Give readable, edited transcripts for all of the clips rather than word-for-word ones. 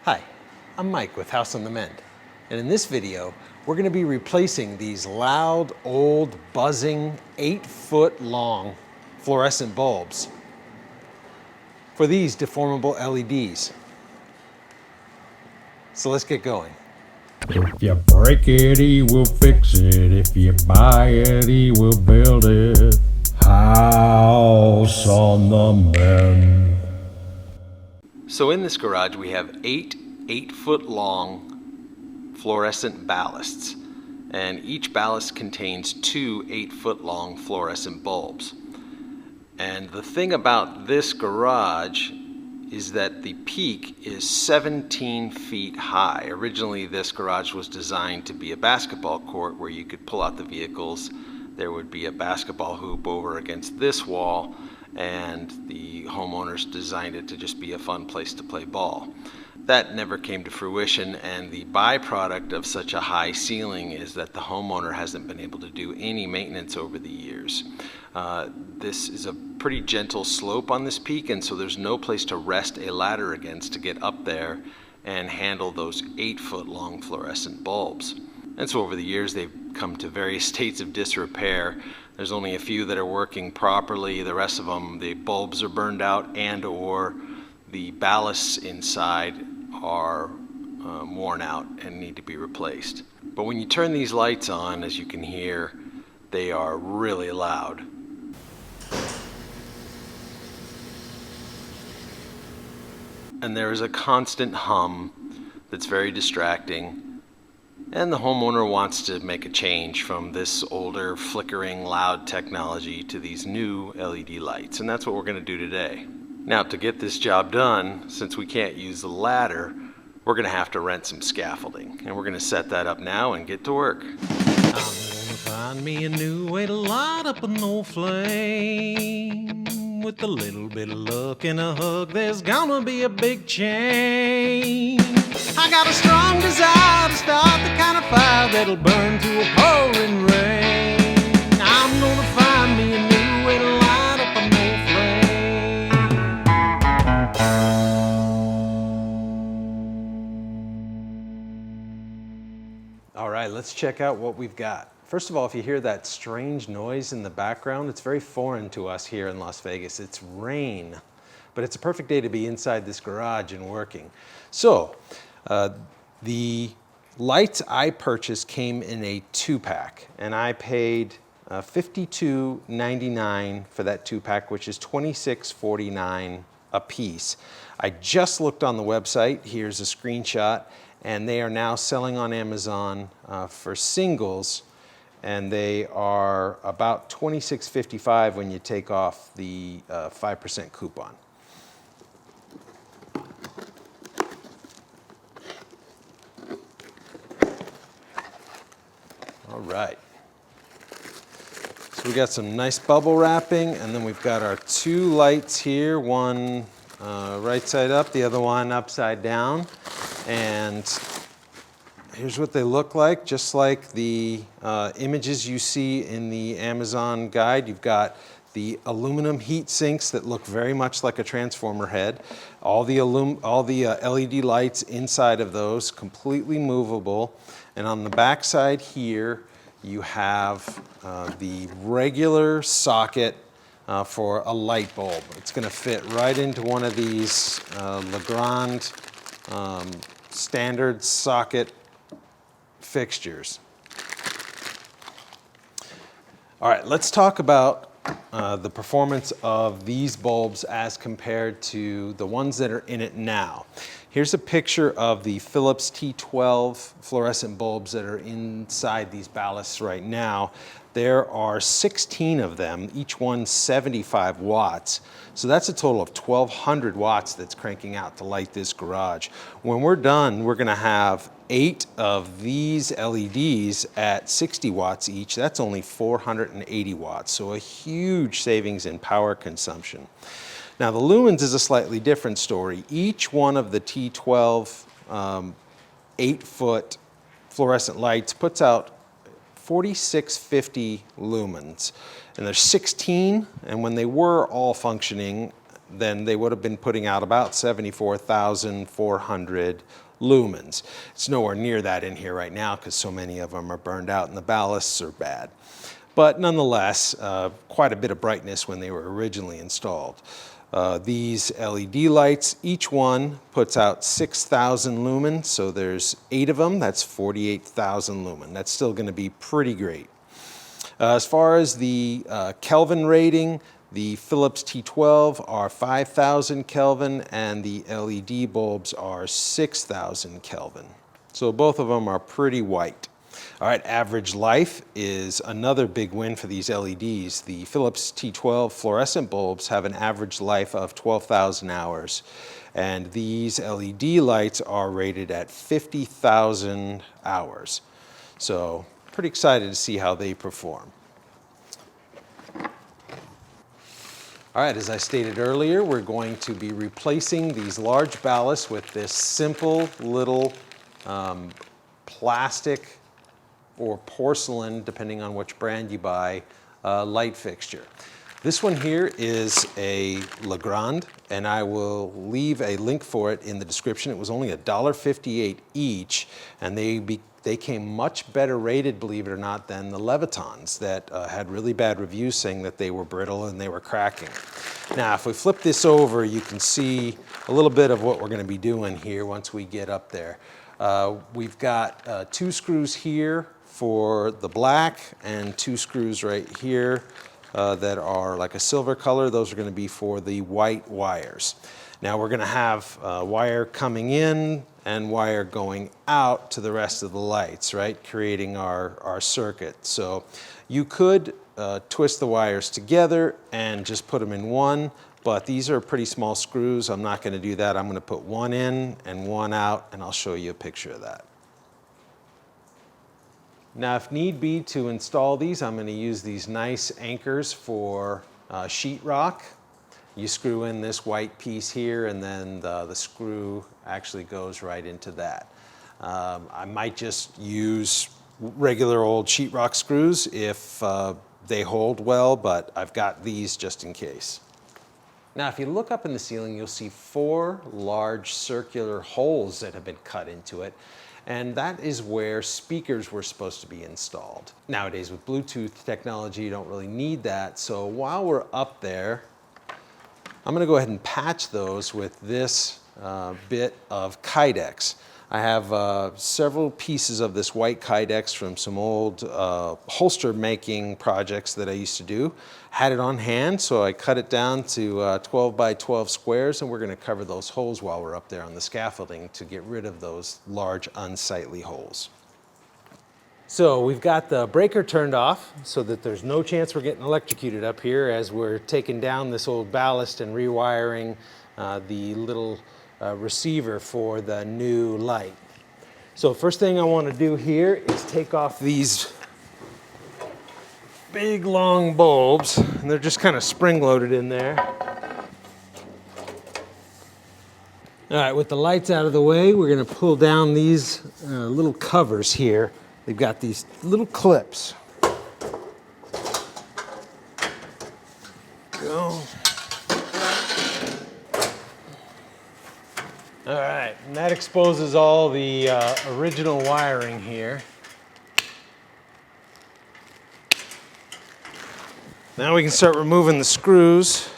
Hi, I'm Mike with House on the Mend, and in this video we're going to be replacing these loud, old, buzzing, 8-foot long fluorescent bulbs for these deformable LEDs. So let's get going. If you break it, he will fix it. If you buy it, he will build it. House on the Mend. So in this garage we have 8-foot long fluorescent ballasts, and each ballast contains 2 8-foot long fluorescent bulbs. And the thing about this garage is that the peak is 17 feet high. Originally this garage was designed to be a basketball court where you could pull out the vehicles. There would be a basketball hoop over against this wall, and the homeowners designed it to just be a fun place to play ball. That never came to fruition, and the byproduct of such a high ceiling is that the homeowner hasn't been able to do any maintenance over the years. This is a pretty gentle slope on this peak, and so there's no place to rest a ladder against to get up there and handle those 8-foot long fluorescent bulbs. And so over the years they've come to various states of disrepair. There's only a few that are working properly. The rest of them, the bulbs are burned out and or the ballasts inside are worn out and need to be replaced. But when you turn these lights on, as you can hear, they are really loud. And there is a constant hum that's very distracting. And the homeowner wants to make a change from this older, flickering, loud technology to these new LED lights. And that's what we're going to do today. Now, to get this job done, since we can't use the ladder, we're going to have to rent some scaffolding. And we're going to set that up now and get to work. I'm gonna find me a new way to light up an old flame. With a little bit of luck and a hug, there's gonna be a big change. I got a strong desire to start the kind of fire that'll burn to a pouring rain. I'm gonna find me a new way to light up an old flame. All right, let's check out what we've got. First of all, if you hear that strange noise in the background, it's very foreign to us here in Las Vegas. It's rain, but it's a perfect day to be inside this garage and working. So, the lights I purchased came in a 2-pack, and I paid $52.99 for that 2-pack, which is $26.49 a piece. I just looked on the website. Here's a screenshot, and they are now selling on Amazon for singles, and they are about $26.55 when you take off the 5% coupon. All right. So we got some nice bubble wrapping, and then we've got our 2 lights here, one right side up, the other one upside down. And here's what they look like, just like the images you see in the Amazon guide. You've got the aluminum heat sinks that look very much like a transformer head. All the LED lights inside of those, completely movable. And on the back side here, you have the regular socket for a light bulb. It's going to fit right into one of these Legrand standard socket fixtures. All right, let's talk about the performance of these bulbs as compared to the ones that are in it now. Here's a picture of the Philips T12 fluorescent bulbs that are inside these ballasts right now. There are 16 of them, each one 75 watts. So that's a total of 1,200 watts that's cranking out to light this garage. When we're done, we're gonna have 8 of these LEDs at 60 watts each. That's only 480 watts, so a huge savings in power consumption. Now the lumens is a slightly different story. Each one of the T12 8-foot fluorescent lights puts out 4650 lumens, and there's 16, and when they were all functioning, then they would have been putting out about 74,400 lumens. It's nowhere near that in here right now because so many of them are burned out and the ballasts are bad. But nonetheless, quite a bit of brightness when they were originally installed. These LED lights, each one puts out 6,000 lumen, so there's 8 of them, that's 48,000 lumen. That's still going to be pretty great. As far as the Kelvin rating, the Philips T12 are 5,000 Kelvin and the LED bulbs are 6,000 Kelvin. So both of them are pretty white. All right, average life is another big win for these LEDs. The Philips T12 fluorescent bulbs have an average life of 12,000 hours, and these LED lights are rated at 50,000 hours. So pretty excited to see how they perform. All right, as I stated earlier, we're going to be replacing these large ballasts with this simple little plastic or porcelain, depending on which brand you buy, light fixture. This one here is a Legrand, and I will leave a link for it in the description. It was only $1.58 each, and they came much better rated, believe it or not, than the Levitons that had really bad reviews saying that they were brittle and they were cracking. Now, if we flip this over, you can see a little bit of what we're going to be doing here once we get up there. We've got 2 screws here for the black and 2 screws right here that are like a silver color. Those are going to be for the white wires. Now we're going to have wire coming in and wire going out to the rest of the lights, right? Creating our circuit. So you could twist the wires together and just put them in one, but these are pretty small screws. I'm not going to do that. I'm going to put one in and one out, and I'll show you a picture of that. Now, if need be to install these, I'm going to use these nice anchors for sheetrock. You screw in this white piece here, and then the screw actually goes right into that. I might just use regular old sheetrock screws if they hold well, but I've got these just in case. Now, if you look up in the ceiling, you'll see 4 large circular holes that have been cut into it. And that is where speakers were supposed to be installed. Nowadays with Bluetooth technology, you don't really need that. So while we're up there, I'm going to go ahead and patch those with this bit of Kydex. I have several pieces of this white Kydex from some old holster making projects that I used to do. Had it on hand, so I cut it down to 12 by 12 squares, and we're going to cover those holes while we're up there on the scaffolding to get rid of those large unsightly holes. So we've got the breaker turned off so that there's no chance we're getting electrocuted up here as we're taking down this old ballast and rewiring the little receiver for the new light. So first thing I want to do here is take off these big long bulbs, and they're just kind of spring loaded in there. All right, with the lights out of the way, we're going to pull down these little covers here. They've got these little clips. Go. All right, and that exposes all the original wiring here. Now we can start removing the screws,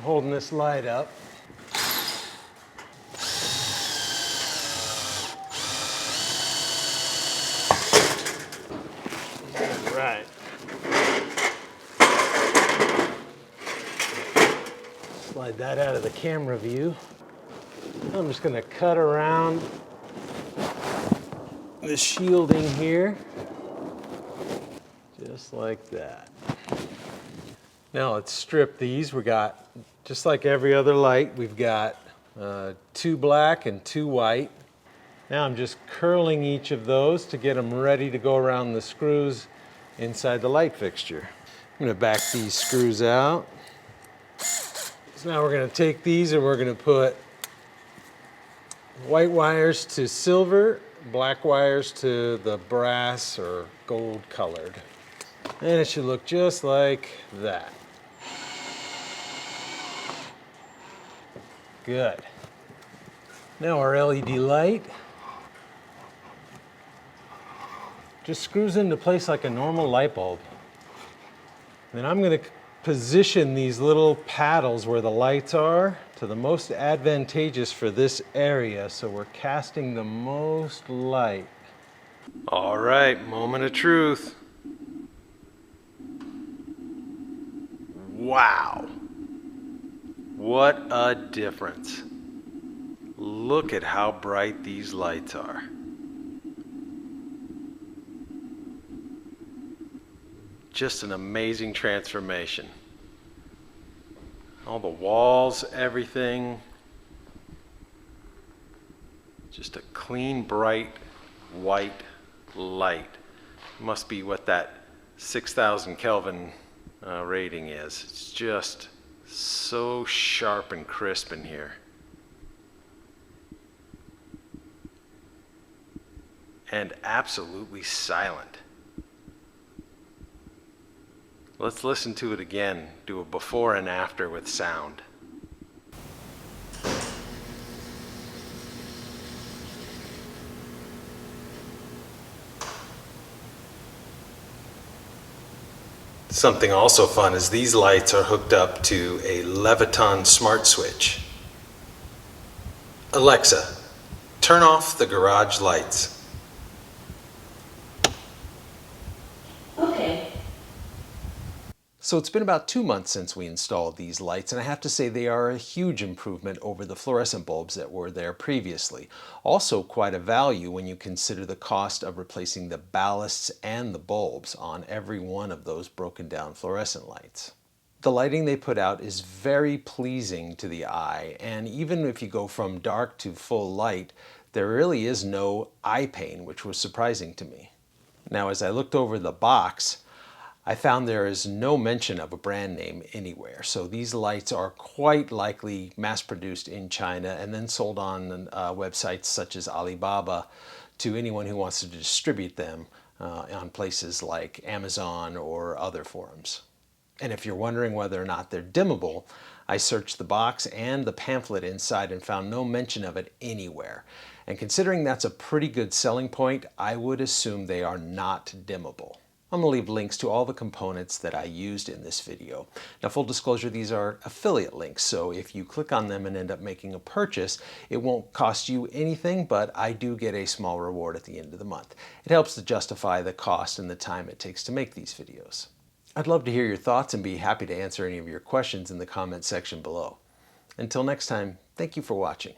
holding this light up. Right. Slide that out of the camera view. I'm just going to cut around the shielding here, just like that. Now let's strip these. We got, just like every other light, we've got 2 black and 2 white. Now I'm just curling each of those to get them ready to go around the screws inside the light fixture. I'm going to back these screws out. So now we're going to take these and we're going to put white wires to silver, black wires to the brass or gold colored. And it should look just like that. Good. Now our LED light just screws into place like a normal light bulb. Then I'm going to position these little paddles where the lights are to the most advantageous for this area, so we're casting the most light. All right, moment of truth. Wow. What a difference. Look at how bright these lights are. Just an amazing transformation. All the walls, everything. Just a clean, bright, white light. Must be what that 6,000 Kelvin rating is. It's just so sharp and crisp in here. And absolutely silent. Let's listen to it again, do a before and after with sound. Something also fun is these lights are hooked up to a Leviton smart switch. Alexa, turn off the garage lights. So it's been about 2 months since we installed these lights, and I have to say they are a huge improvement over the fluorescent bulbs that were there previously. Also quite a value when you consider the cost of replacing the ballasts and the bulbs on every one of those broken down fluorescent lights. The lighting they put out is very pleasing to the eye, and even if you go from dark to full light, there really is no eye pain, which was surprising to me. Now, as I looked over the box, I found there is no mention of a brand name anywhere. So these lights are quite likely mass-produced in China and then sold on websites such as Alibaba to anyone who wants to distribute them on places like Amazon or other forums. And if you're wondering whether or not they're dimmable, I searched the box and the pamphlet inside and found no mention of it anywhere. And considering that's a pretty good selling point, I would assume they are not dimmable. I'm going to leave links to all the components that I used in this video. Now, full disclosure, these are affiliate links, so if you click on them and end up making a purchase, it won't cost you anything, but I do get a small reward at the end of the month. It helps to justify the cost and the time it takes to make these videos. I'd love to hear your thoughts and be happy to answer any of your questions in the comment section below. Until next time, thank you for watching.